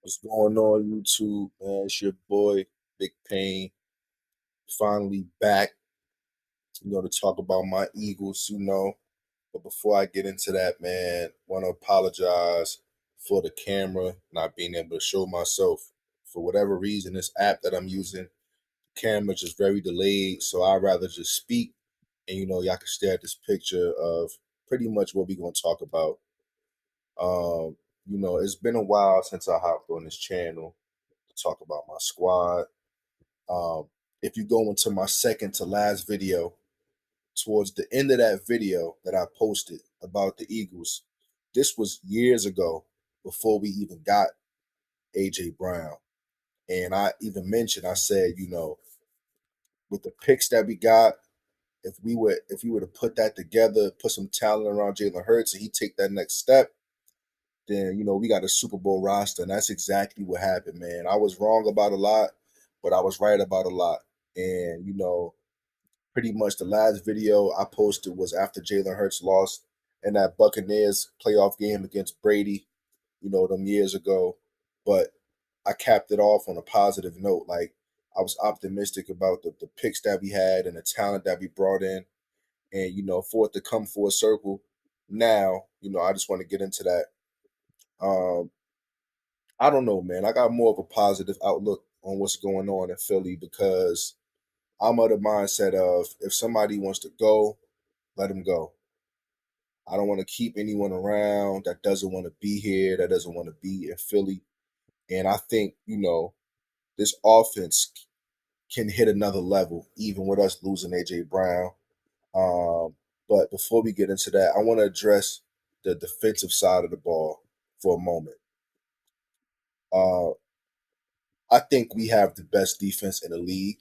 What's going on, YouTube, man? It's your boy, Big Pain, finally back, to talk about my Eagles. But before I get into that, man, want to apologize for the camera not being able to show myself. For whatever reason, this app that I'm using, the camera just very delayed, so I'd rather just speak and, y'all can stare at this picture of pretty much what we're going to talk about. It's been a while since I hopped on this channel to talk about my squad. Um, if you go into my second to last video, towards the end of that video that I posted about the Eagles, this was years ago before we even got AJ Brown. And I even mentioned, I said, with the picks that we got, if we were to put that together, put some talent around Jalen Hurts and he take that next step, then we got a Super Bowl roster. And that's exactly what happened, man. I was wrong about a lot, but I was right about a lot. And pretty much the last video I posted was after Jalen Hurts lost in that Buccaneers playoff game against Brady, them years ago. But I capped it off on a positive note. Like, I was optimistic about the picks that we had and the talent that we brought in. And, for it to come full circle now, I just want to get into that. Um, I don't know, man. I got more of a positive outlook on what's going on in Philly because I'm of the mindset of if somebody wants to go, let them go. I don't want to keep anyone around that doesn't want to be here, that doesn't want to be in Philly. And I think, this offense can hit another level, even with us losing AJ Brown. Um, but before we get into that, I want to address the defensive side of the ball for a moment. Uh, I think we have the best defense in the league.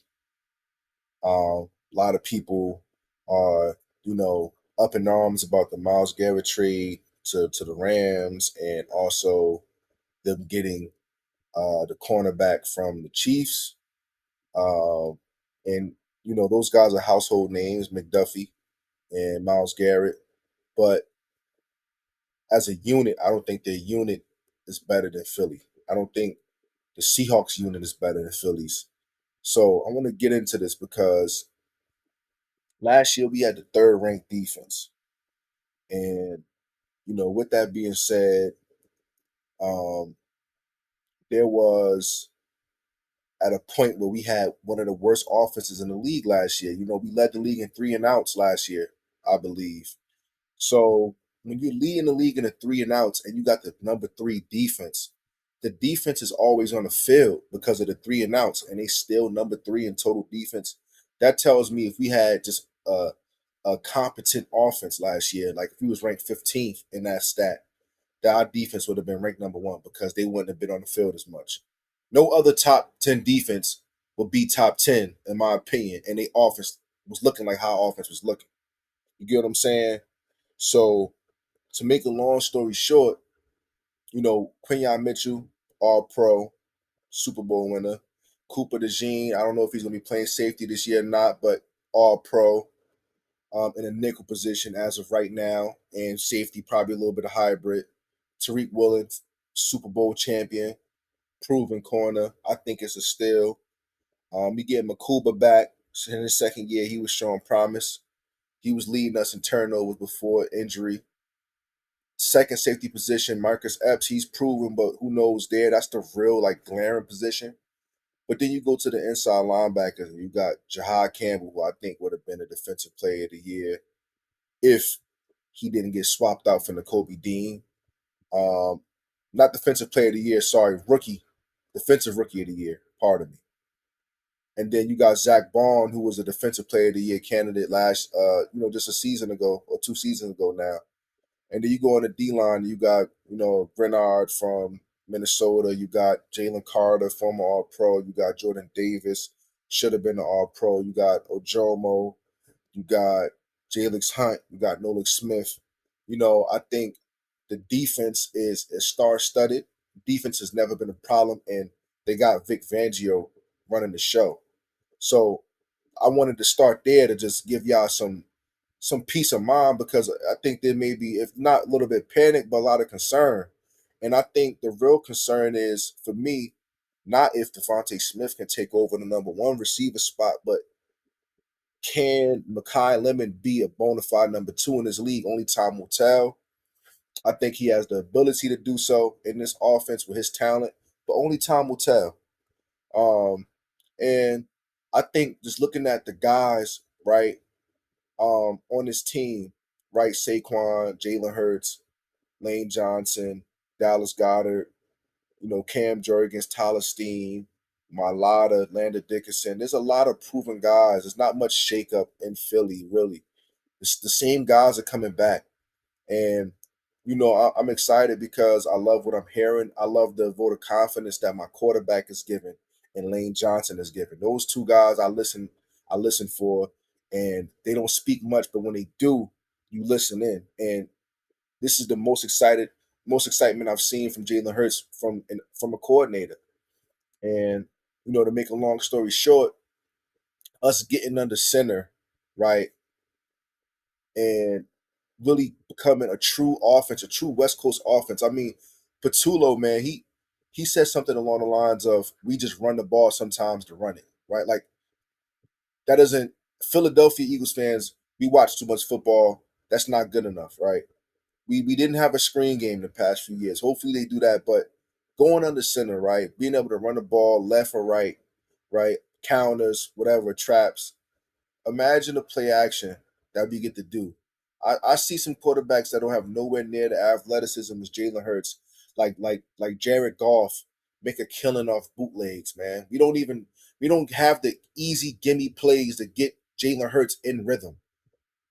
A lot of people are, up in arms about the Miles Garrett trade to the Rams and also them getting the cornerback from the Chiefs. Um, and, those guys are household names, McDuffie and Miles Garrett. But as a unit, I don't think their unit is better than Philly. I don't think the Seahawks unit is better than Philly's. So I want to get into this because last year we had the third ranked defense. And, with that being said, um, there was at a point where we had one of the worst offenses in the league last year. We led the league in three and outs last year, I believe. So when you lead in the league in the three and outs and you got the number three defense, the defense is always on the field because of the three and outs, and they still number three in total defense. That tells me if we had just a competent offense last year, like if we was ranked 15th in that stat, that our defense would have been ranked number one because they wouldn't have been on the field as much. No other top 10 defense would be top 10, in my opinion, and their offense was looking like how offense was looking. You get what I'm saying? So, to make a long story short, Quinyon Mitchell, all pro, Super Bowl winner. Cooper DeJean, I don't know if he's going to be playing safety this year or not, but all pro in a nickel position as of right now, and safety probably a little bit of hybrid. Tariq Woolen, Super Bowl champion, proven corner. I think it's a steal. We get Makuba back in his second year. He was showing promise. He was leading us in turnovers before injury. Second safety position, Marcus Epps. He's proven, but who knows there? That's the real like glaring position. But then you go to the inside linebackers, and you got Jahad Campbell, who I think would have been a defensive player of the year if he didn't get swapped out for Kobe Dean. Um, Not defensive player of the year, sorry, defensive rookie of the year. Pardon me. And then you got Zach Bond, who was a defensive player of the year candidate just a season ago or 2 seasons ago now. And then you go on the D line, you got, Bernard from Minnesota, you got Jalen Carter, former All Pro, you got Jordan Davis, should have been an All Pro, you got Ojomo, you got Jalix Hunt, you got Nolik Smith. I think the defense is star studded. Defense has never been a problem, and they got Vic Fangio running the show. So I wanted to start there to just give y'all some peace of mind because I think there may be, if not a little bit panic, but a lot of concern. And I think the real concern is for me, not if Devontae Smith can take over the number one receiver spot, but can Makai Lemon be a bona fide number two in this league? Only time will tell. I think he has the ability to do so in this offense with his talent, but only time will tell. Um, and I think just looking at the guys, right, on this team, right, Saquon, Jalen Hurts, Lane Johnson, Dallas Goddard, Cam Jurgens, Tyler Steen, Mailata, Landon Dickinson. There's a lot of proven guys. There's not much shakeup in Philly, really. It's the same guys are coming back. And, I'm excited because I love what I'm hearing. I love the vote of confidence that my quarterback is given and Lane Johnson is given. Those two guys I listen for, and they don't speak much, but when they do, you listen in. And this is the most excitement I've seen from Jalen Hurts from a coordinator. And to make a long story short, us getting under center, right, and really becoming a true offense, a true West Coast offense. I mean, Patullo, man, he said something along the lines of, "We just run the ball sometimes to run it," right? Like that doesn't. Philadelphia Eagles fans, we watch too much football. That's not good enough, right? We didn't have a screen game the past few years. Hopefully they do that, but going under center, right? Being able to run the ball left or right? Counters, whatever, traps. Imagine the play action that we get to do. I see some quarterbacks that don't have nowhere near the athleticism as Jalen Hurts, like Jared Goff, make a killing off bootlegs, man. We don't have the easy gimme plays to get Jalen Hurts in rhythm.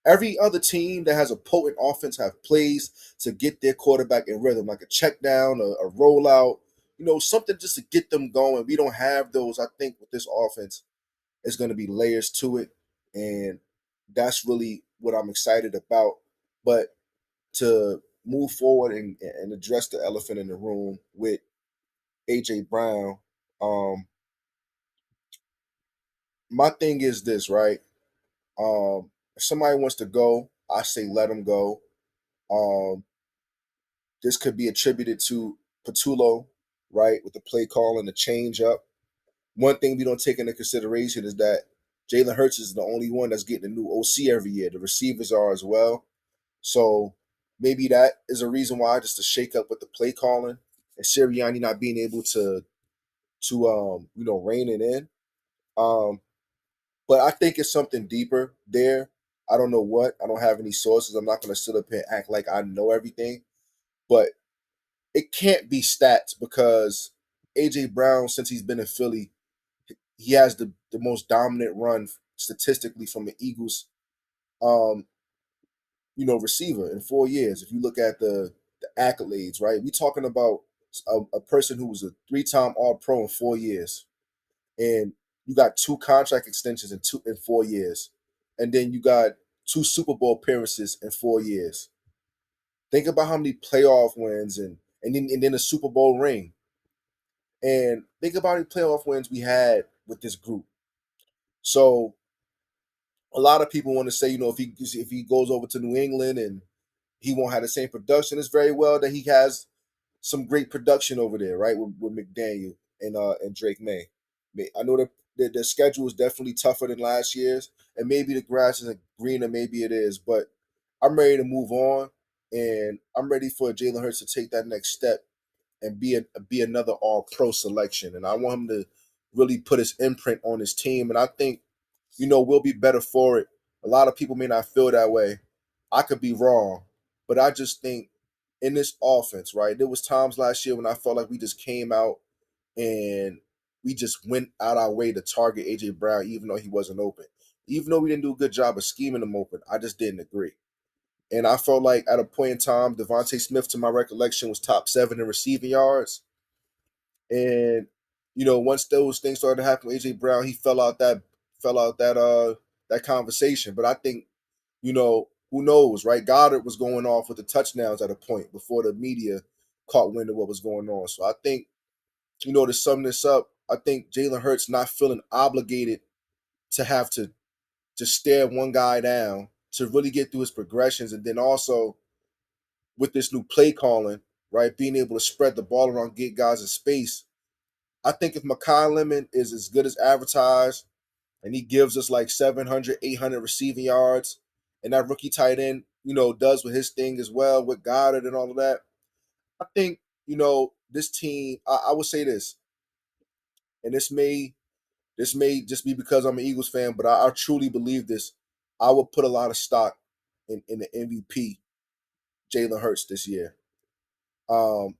Every other team that has a potent offense have plays to get their quarterback in rhythm, like a check down, a rollout, something just to get them going. We don't have those. I think with this offense, it's going to be layers to it, and that's really what I'm excited about. But to move forward and address the elephant in the room with AJ Brown, um, my thing is this, right? If somebody wants to go, I say let them go. Um, this could be attributed to Patullo, right, with the play call and the change up. One thing we don't take into consideration is that Jalen Hurts is the only one that's getting a new OC every year. The receivers are as well. So maybe that is a reason why, just to shake up with the play calling and Sirianni not being able to rein it in. Um, but I think it's something deeper there. I don't know what. I don't have any sources. I'm not going to sit up here and act like I know everything. But it can't be stats because AJ Brown, since he's been in Philly, he has the most dominant run statistically from the Eagles, um, receiver in 4 years. If you look at the accolades, right, we talking about a person who was a three-time All Pro in 4 years, and you got two contract extensions in 4 years, and then you got two Super Bowl appearances in 4 years. Think about how many playoff wins and then a Super Bowl ring. And think about how many playoff wins we had with this group. So a lot of people want to say, if he goes over to New England and he won't have the same production, it's very well that he has some great production over there, right? With McDaniel and Drake May. I know that the schedule is definitely tougher than last year's, and maybe the grass isn't greener, maybe it is, but I'm ready to move on, and I'm ready for Jalen Hurts to take that next step and be another All Pro selection. And I want him to really put his imprint on his team. And I think, we'll be better for it. A lot of people may not feel that way. I could be wrong, but I just think in this offense, right? There was times last year when I felt like we just came out and we just went out our way to target AJ Brown, even though he wasn't open. Even though we didn't do a good job of scheming him open, I just didn't agree. And I felt like at a point in time, Devontae Smith, to my recollection, was top 7 in receiving yards. And once those things started to happen with AJ Brown, he fell out that conversation. But I think, who knows, right? Goddard was going off with the touchdowns at a point before the media caught wind of what was going on. So I think, to sum this up, I think Jalen Hurts not feeling obligated to have to just stare one guy down to really get through his progressions, and then also with this new play calling, right? Being able to spread the ball around, get guys in space. I think if Makai Lemon is as good as advertised and he gives us like 700, 800 receiving yards, and that rookie tight end, does with his thing as well with Goddard and all of that, I think, this team, I would say this, and this may just be because I'm an Eagles fan, but I truly believe this. I would put a lot of stock in the MVP, Jalen Hurts, this year.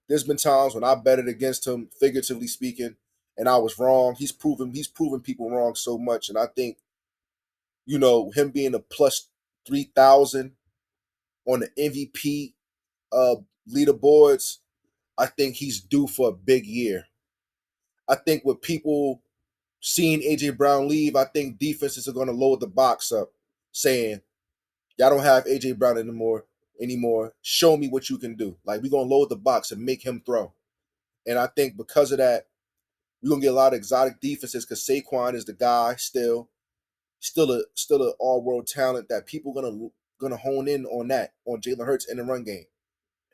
There's been times when I betted against him, figuratively speaking, and I was wrong. He's proven people wrong so much, and I think him being a plus 3,000 on the MVP uh, leaderboards, I think he's due for a big year. I think with people seeing AJ Brown leave, I think defenses are going to load the box up, saying, "Y'all don't have AJ Brown anymore. Anymore. Show me what you can do." Like we're gonna load the box and make him throw. And I think because of that, we're gonna get a lot of exotic defenses because Saquon is the guy still a all world talent that people gonna hone in on that on Jalen Hurts in the run game.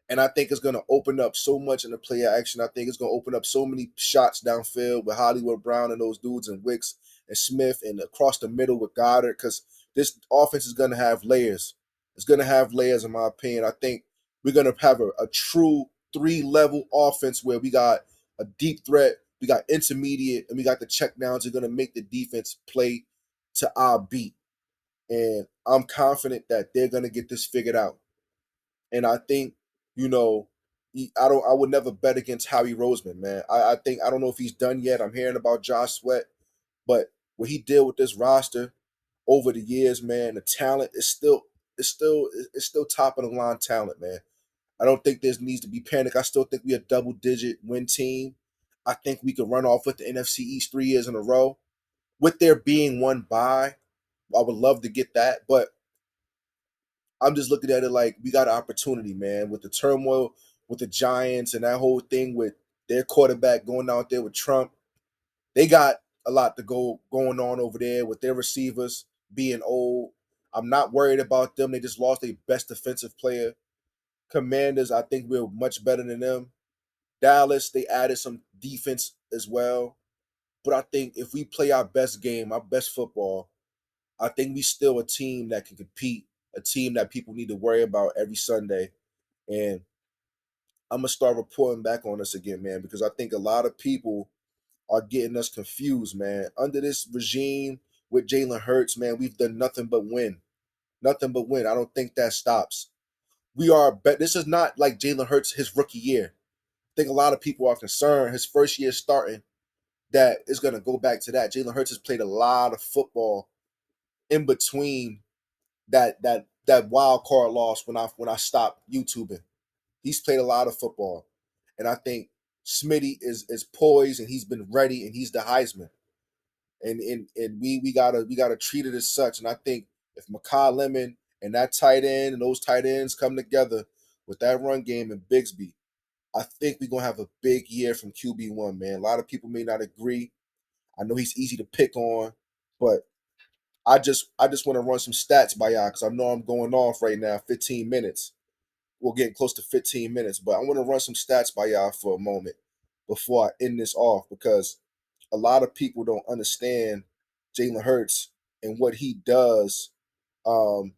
And I think it's going to open up so much in the play action. I think it's going to open up so many shots downfield with Hollywood Brown and those dudes and Wicks and Smith and across the middle with Goddard because this offense is going to have layers. It's going to have layers, in my opinion. I think we're going to have a true three-level offense where we got a deep threat, we got intermediate, and we got the checkdowns. Are going to make the defense play to our beat. And I'm confident that they're going to get this figured out. And I think, you know, I would never bet against Howie Roseman, man. I think I don't know if he's done yet. I'm hearing about Josh Sweat, but what he did with this roster over the years, man, the talent is still top of the line talent, man. I don't think there needs to be panic. I still think we're a double digit win team. I think we could run off with the NFC East 3 years in a row. With there being one bye, I would love to get that, but I'm just looking at it like we got an opportunity, man, with the turmoil with the Giants and that whole thing with their quarterback going out there with Trump. They got a lot to go going on over there with their receivers being old. I'm not worried about them. They just lost their best defensive player. Commanders, I think we're much better than them. Dallas, they added some defense as well. But I think if we play our best game, our best football, I think we still a team that can compete, a team that people need to worry about every Sunday. And I'm gonna start reporting back on us again, man, because I think a lot of people are getting us confused, man. Under this regime with Jalen Hurts, man, we've done nothing but win, nothing but win. I don't think that stops. We are, but this is not like Jalen Hurts his rookie year. I think a lot of people are concerned his first year starting that is gonna go back to that. Jalen Hurts has played a lot of football in between that wild card loss when I stopped YouTubing. He's played a lot of football, and I think Smitty is poised and he's been ready and he's the Heisman, and we gotta treat it as such. And I think if Makai Lemon and that tight end and those tight ends come together with that run game and Bigsby, I think we're gonna have a big year from QB1, man. A lot of people may not agree. I know he's easy to pick on, but I just want to run some stats by y'all because I know I'm going off right now, 15 minutes. We're getting close to 15 minutes, but I want to run some stats by y'all for a moment before I end this off because a lot of people don't understand Jalen Hurts and what he does um,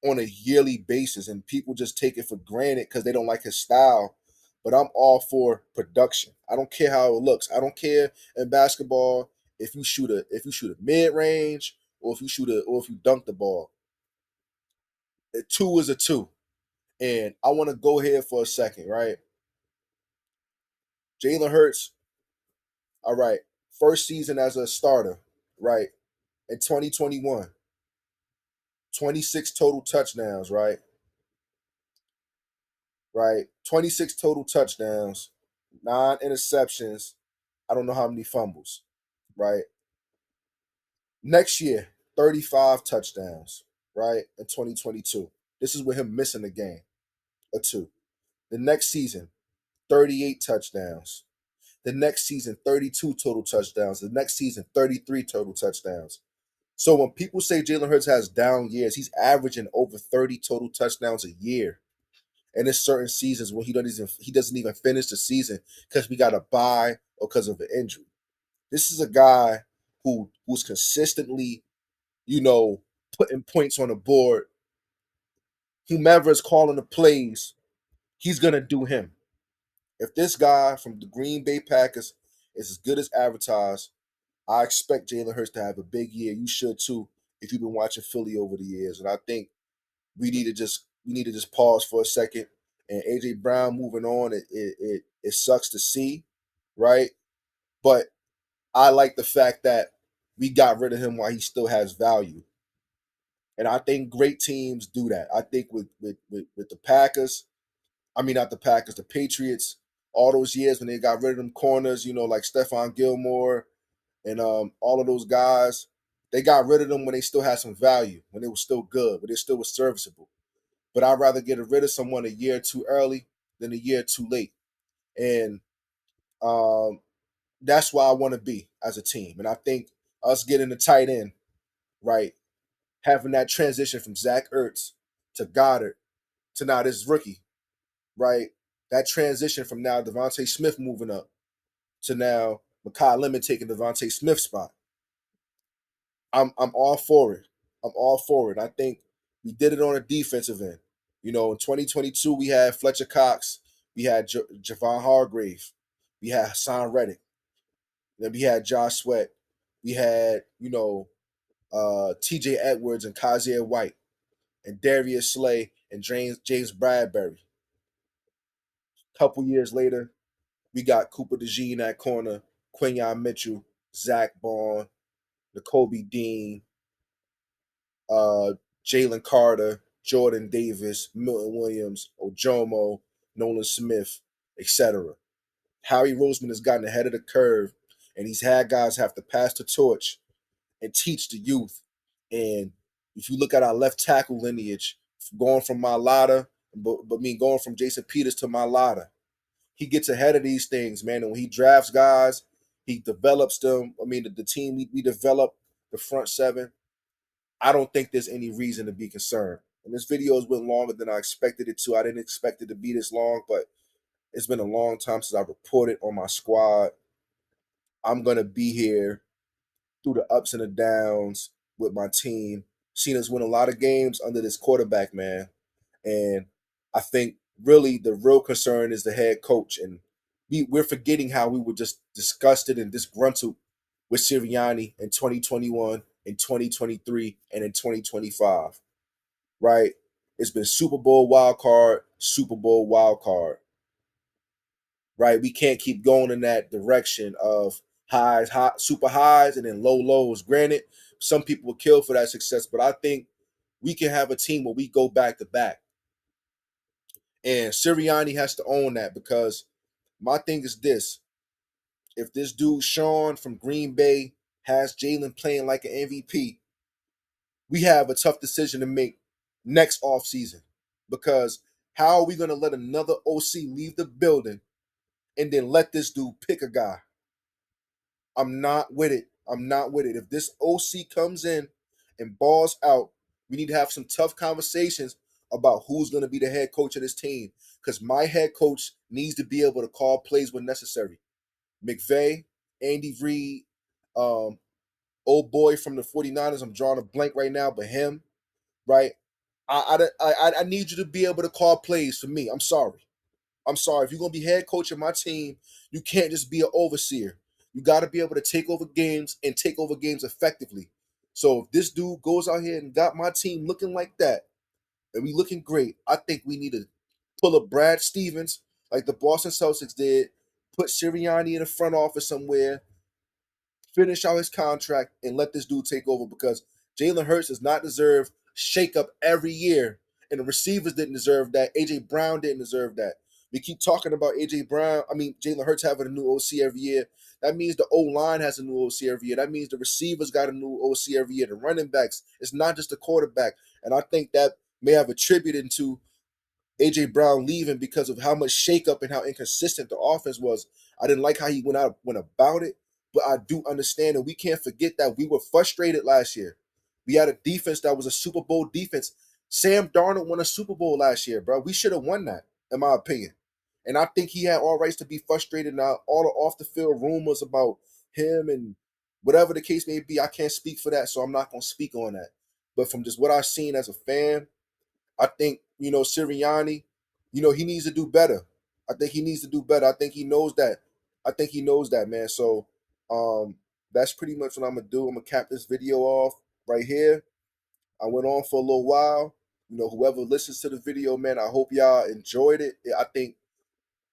on a yearly basis, and people just take it for granted because they don't like his style. But I'm all for production. I don't care how it looks. I don't care in basketball if you shoot a mid range or if you dunk the ball. A two is a two. And I want to go here for a second, right? Jalen Hurts, all right, first season as a starter, right? In 2021, 26 total touchdowns, right? Right? 26 total touchdowns, 9 interceptions. I don't know how many fumbles, right? Next year, 35 touchdowns, right? In 2022. This is with him missing a game or two. The next season, 38 touchdowns. The next season, 32 total touchdowns. The next season, 33 total touchdowns. So when people say Jalen Hurts has down years, he's averaging over 30 total touchdowns a year. And there's certain seasons when he doesn't even finish the season because we got a bye or because of an injury. This is a guy who's consistently, you know, putting points on the board. Whomever is calling the plays, he's gonna do him. If this guy from the Green Bay Packers is as good as advertised, I expect Jalen Hurts to have a big year. You should too, if you've been watching Philly over the years. And I think we need to just pause for a second. And AJ Brown moving on, it sucks to see, right? But I like the fact that we got rid of him while he still has value. And I think great teams do that. I think with the Packers, I mean not the Packers, the Patriots, all those years when they got rid of them corners, like Stephon Gilmore and all of those guys, they got rid of them when they still had some value, when they were still good, but they still was serviceable. But I'd rather get rid of someone a year too early than a year too late. And um, that's why I want to be as a team. And I think us getting the tight end, right, having that transition from Zach Ertz to Goddard to now this rookie, right? That transition from now Devontae Smith moving up to now Mekhi Lemon taking Devontae Smith's spot. I'm all for it. I'm all for it. I think we did it on a defensive end. In 2022 we had Fletcher Cox, we had Javon Hargrave, we had Hassan Reddick, then we had Josh Sweat, we had T.J. Edwards and Kaiser White and Darius Slay and James Bradbury. A couple years later, we got Cooper DeJean at corner, Quinyon Mitchell, Zach Bond, N'Kobe Dean, uh, Jalen Carter, Jordan Davis, Milton Williams, Ojomo, Nolan Smith, etc. Howie Roseman has gotten ahead of the curve, and he's had guys have to pass the torch and teach the youth. And if you look at our left tackle lineage, going from Mailata, going from Jason Peters to Mailata, he gets ahead of these things, man. And when he drafts guys, he develops them. I mean, the team we develop the front seven. I don't think there's any reason to be concerned. And this video has been longer than I expected it to. I didn't expect it to be this long, but it's been a long time since I reported on my squad. I'm gonna be here through the ups and the downs with my team. Seen us win a lot of games under this quarterback, man. And I think really the real concern is the head coach. And we're forgetting how we were just disgusted and disgruntled with Sirianni in 2021, in 2023, and in 2025, right? It's been Super Bowl wild card, Super Bowl wild card, right? We can't keep going in that direction of highs, high, super highs, and then low lows. Granted, some people will kill for that success, but I think we can have a team where we go back to back. And Sirianni has to own that because my thing is this. If this dude Sean from Green Bay has Jalen playing like an MVP, we have a tough decision to make next offseason. Because how are we going to let another OC leave the building and then let this dude pick a guy? I'm not with it. I'm not with it. If this OC comes in and balls out, we need to have some tough conversations about who's going to be the head coach of this team. Because my head coach needs to be able to call plays when necessary. McVay, Andy Reid, old boy from the 49ers, I'm drawing a blank right now, but him, right? I need you to be able to call plays for me. I'm sorry. I'm sorry. If you're going to be head coach of my team, you can't just be an overseer. You got to be able to take over games and take over games effectively. So if this dude goes out here and got my team looking like that, and we looking great, I think we need to pull a Brad Stevens like the Boston Celtics did, put Sirianni in the front office somewhere, finish out his contract, and let this dude take over because Jalen Hurts does not deserve shakeup every year. And the receivers didn't deserve that. AJ Brown didn't deserve that. We keep talking about Jalen Hurts having a new OC every year. That means the O line has a new OC every year. That means the receivers got a new OC every year. The running backs, it's not just the quarterback. And I think that may have attributed to AJ Brown leaving because of how much shakeup and how inconsistent the offense was. I didn't like how he went about it, but I do understand, and we can't forget that we were frustrated last year. We had a defense that was a Super Bowl defense. Sam Darnold won a Super Bowl last year, bro. We should have won that. in my opinion. And I think he had all rights to be frustrated. Now, all the off the field rumors about him and whatever the case may be, I can't speak for that, so I'm not gonna speak on that. But from just what I've seen as a fan, I think, Sirianni, he needs to do better. I think he needs to do better. I think he knows that. I think he knows that, man. So um that's pretty much what I'm gonna do. I'm gonna cap this video off right here. I went on for a little while. Whoever listens to the video, man, I hope y'all enjoyed it. I think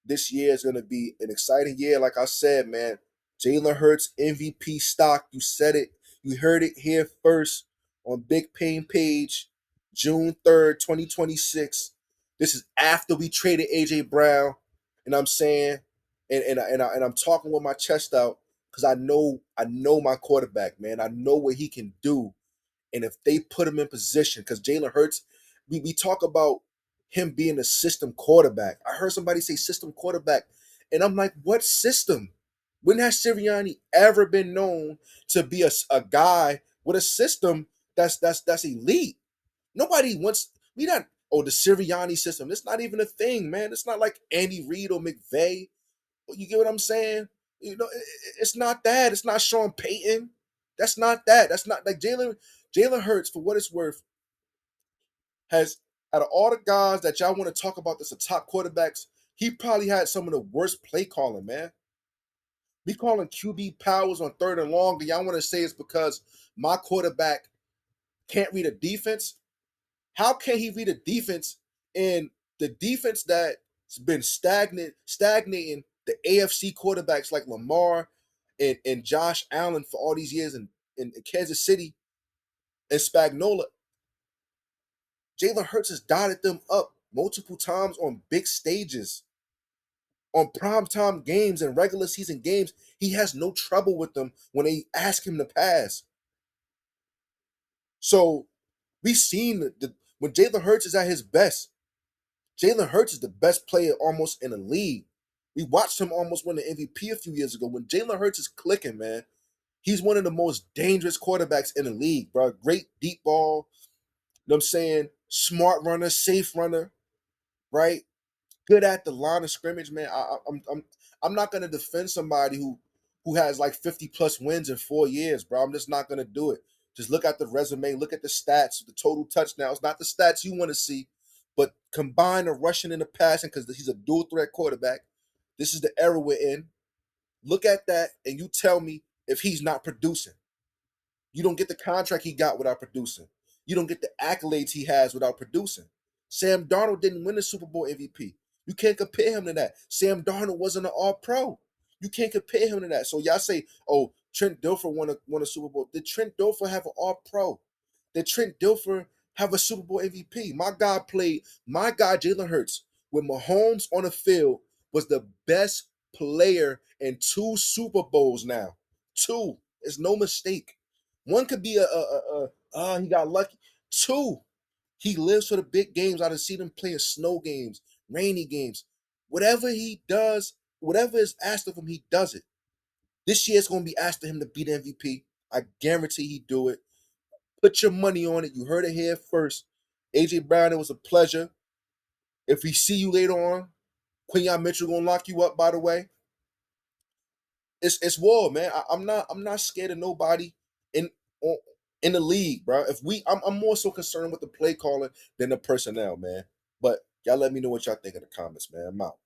this year is going to be an exciting year. Like I said, man, Jalen Hurts MVP stock. You said it. You heard it here first on Big Pain Page, June 3rd, 2026. This is after we traded AJ Brown, and I'm saying, and I'm talking with my chest out because I know my quarterback, man. I know what he can do, and if they put him in position, because Jalen Hurts, we talk about him being a system quarterback. I heard somebody say system quarterback, and I'm like, what system? When has Sirianni ever been known to be a guy with a system that's elite? Nobody wants we not the Sirianni system. It's not even a thing, man. It's not like Andy Reid or McVay. You get what I'm saying? It's not that. It's not Sean Payton. That's not that. That's not like Jalen Hurts, for what it's worth, has, out of all the guys that y'all want to talk about that's the top quarterbacks, he probably had some of the worst play calling, man. We calling QB powers on third and long, and y'all want to say it's because my quarterback can't read a defense? How can he read a defense in the defense that's been stagnating the AFC quarterbacks like Lamar and Josh Allen for all these years in Kansas City and Spagnola? Jalen Hurts has dotted them up multiple times on big stages, on primetime games and regular season games. He has no trouble with them when they ask him to pass. So we've seen when Jalen Hurts is at his best, Jalen Hurts is the best player almost in the league. We watched him almost win the MVP a few years ago. When Jalen Hurts is clicking, man, he's one of the most dangerous quarterbacks in the league, bro. Great deep ball. You know what I'm saying? Smart runner, safe runner, right? Good at the line of scrimmage, man. I'm not gonna defend somebody who has like 50 plus wins in 4 years, bro. I'm just not gonna do it. Just look at the resume, look at the stats, the total touchdowns, not the stats you want to see, but combine the rushing and the passing because he's a dual threat quarterback. This is the era we're in. Look at that, and you tell me if he's not producing. You don't get the contract he got without producing. You don't get the accolades he has without producing. Sam Darnold didn't win the Super Bowl MVP. You can't compare him to that. Sam Darnold wasn't an All-Pro. You can't compare him to that. So y'all say, "Oh, Trent Dilfer won a Super Bowl." Did Trent Dilfer have an All-Pro? Did Trent Dilfer have a Super Bowl MVP? My guy Jalen Hurts with Mahomes on the field was the best player in 2 Super Bowls now. Two. It's no mistake. One could be he got lucky. Two, he lives for the big games. I've seen him play in snow games, rainy games. Whatever he does, whatever is asked of him, he does it. This year it's going to be asked of him to be the MVP. I guarantee he do it. Put your money on it. You heard it here first. AJ Brown, it was a pleasure. If we see you later on, Quinyon Mitchell gonna lock you up. By the way, it's war, man. I'm not scared of nobody in in the league, bro. If I'm more so concerned with the play calling than the personnel, man. But y'all let me know what y'all think in the comments, man. I'm out.